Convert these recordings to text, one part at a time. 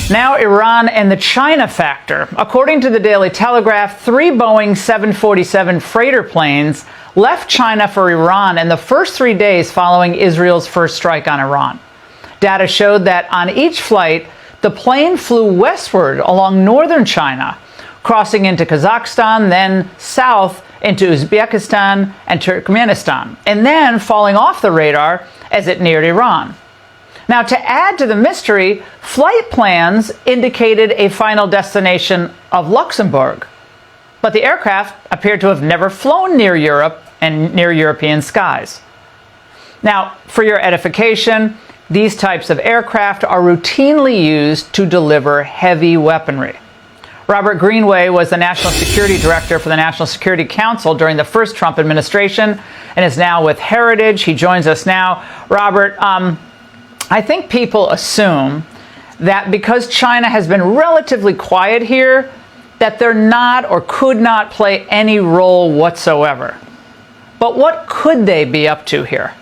Now Iran and the China factor. According to the Daily Telegraph, 3 Boeing 747 freighter planes left China for Iran in the first 3 days following Israel's first strike on Iran. Data showed that on each flight, the plane flew westward along northern China, crossing into Kazakhstan, then south into Uzbekistan and Turkmenistan, and then falling off the radar as it neared Iran. Now, to add to the mystery, flight plans indicated a final destination of Luxembourg, but the aircraft appeared to have never flown near Europe and near European skies. Now, for your edification, these types of aircraft are routinely used to deliver heavy weaponry. Robert Greenway was the National Security Director for the National Security Council during the first Trump administration and is now with Heritage. He joins us now. Robert, I think people assume that because China has been relatively quiet here, that they're not or could not play any role whatsoever. But what could they be up to here?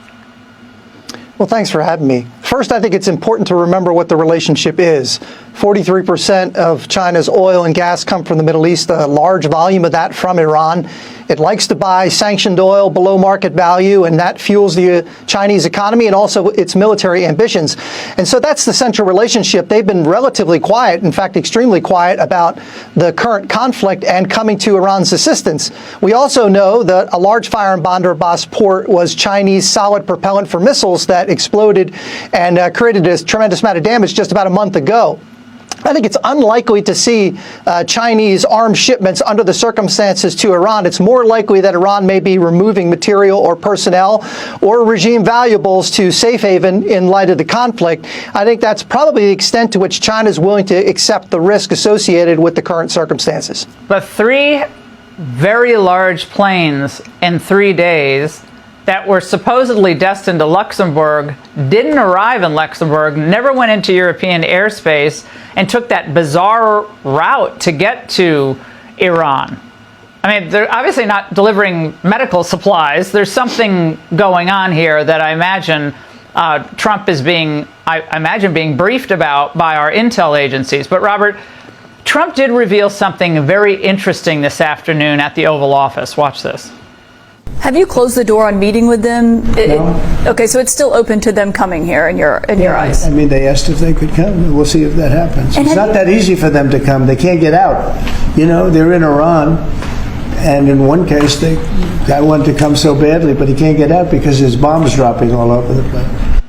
Well, thanks for having me. First, I think it's important to remember what the relationship is. 43% of China's oil and gas come from the Middle East, a large volume of that from Iran. It likes to buy sanctioned oil below market value, and that fuels the Chinese economy and also its military ambitions. And so that's the central relationship. They've been relatively quiet, in fact, extremely quiet about the current conflict and coming to Iran's assistance. We also know that a large fire in Bandar Abbas port was Chinese solid propellant for missiles that exploded and created a tremendous amount of damage just about a month ago. I think it's unlikely to see Chinese arms shipments under the circumstances to Iran. It's more likely that Iran may be removing material or personnel or regime valuables to safe haven in light of the conflict. I think that's probably the extent to which China is willing to accept the risk associated with the current circumstances. But 3 very large planes in 3 days that were supposedly destined to Luxembourg didn't arrive in Luxembourg, never went into European airspace, and took that bizarre route to get to Iran. I mean, they're obviously not delivering medical supplies. There's something going on here that I imagine Trump is being briefed about by our intel agencies. But Robert, Trump did reveal something very interesting this afternoon at the Oval Office. Watch this. Have you closed the door on meeting with them? No. Okay, so it's still open to them coming here in your eyes. I mean, they asked if they could come. We'll see if that happens. And it's not that easy for them to come. They can't get out. You know, they're in Iran, and in one case, the guy wanted to come so badly, but he can't get out because there's bombs dropping all over the place.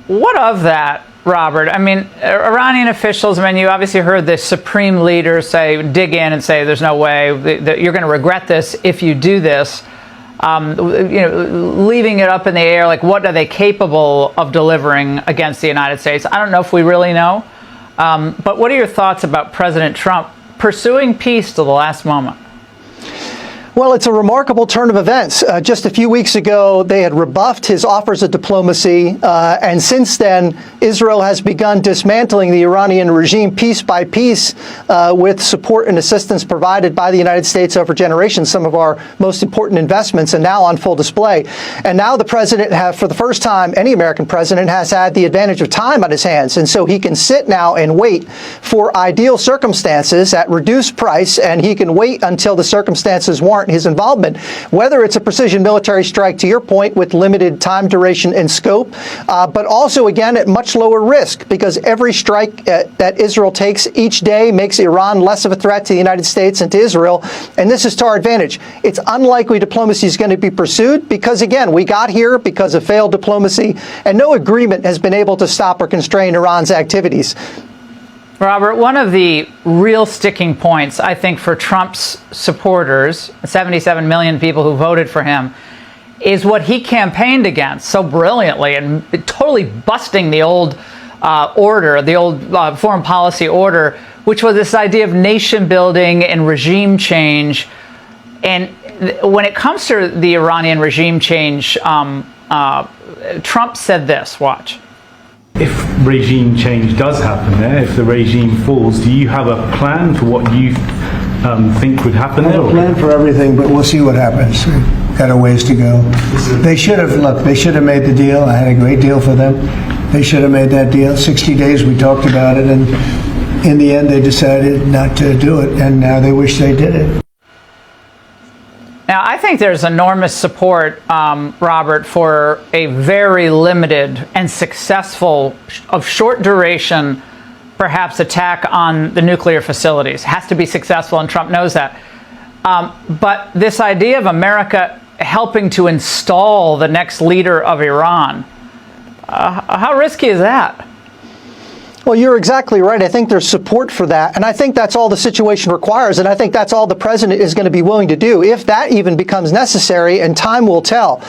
What of that, Robert? I mean, Iranian officials, I mean, you obviously heard the supreme leader dig in and say, there's no way that you're going to regret this if you do this. Leaving it up in the air, like what are they capable of delivering against the United States? I don't know if we really know. But what are your thoughts about President Trump pursuing peace to the last moment? Well, it's a remarkable turn of events. Just a few weeks ago, they had rebuffed his offers of diplomacy, and since then, Israel has begun dismantling the Iranian regime piece by piece with support and assistance provided by the United States over generations, some of our most important investments, and now on full display. And now the president, for the first time, any American president has had the advantage of time on his hands, and so he can sit now and wait for ideal circumstances at reduced price, and he can wait until the circumstances warrant his involvement, whether it's a precision military strike, to your point, with limited time duration and scope, but also, again, at much lower risk, because every strike that Israel takes each day makes Iran less of a threat to the United States and to Israel, and this is to our advantage. It's unlikely diplomacy is going to be pursued because, again, we got here because of failed diplomacy, and no agreement has been able to stop or constrain Iran's activities. Robert, one of the real sticking points, I think, for Trump's supporters, 77 million people who voted for him, is what he campaigned against so brilliantly and totally busting the old order, the old foreign policy order, which was this idea of nation building and regime change. And when it comes to the Iranian regime change, Trump said this, watch. If regime change does happen there, if the regime falls, do you have a plan for what you think would happen there? I have a plan for everything, but we'll see what happens. We've got a ways to go. They should have made the deal. I had a great deal for them. They should have made that deal. 60 days, we talked about it, and in the end, they decided not to do it, and now they wish they did it. Now, I think there's enormous support, Robert, for a very limited and successful, of short duration, perhaps attack on the nuclear facilities. It has to be successful, and Trump knows that. But this idea of America helping to install the next leader of Iran, how risky is that? Well, you're exactly right. I think there's support for that. And I think that's all the situation requires. And I think that's all the president is going to be willing to do, if that even becomes necessary, and time will tell.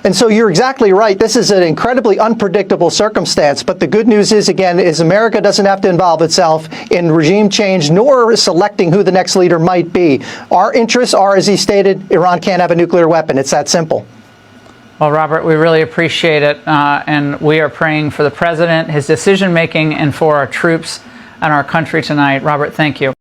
And so you're exactly right. This is an incredibly unpredictable circumstance. But the good news is, again, is America doesn't have to involve itself in regime change, nor selecting who the next leader might be. Our interests are, as he stated, Iran can't have a nuclear weapon. It's that simple. Well, Robert, we really appreciate it, and we are praying for the president, his decision-making, and for our troops and our country tonight. Robert, thank you.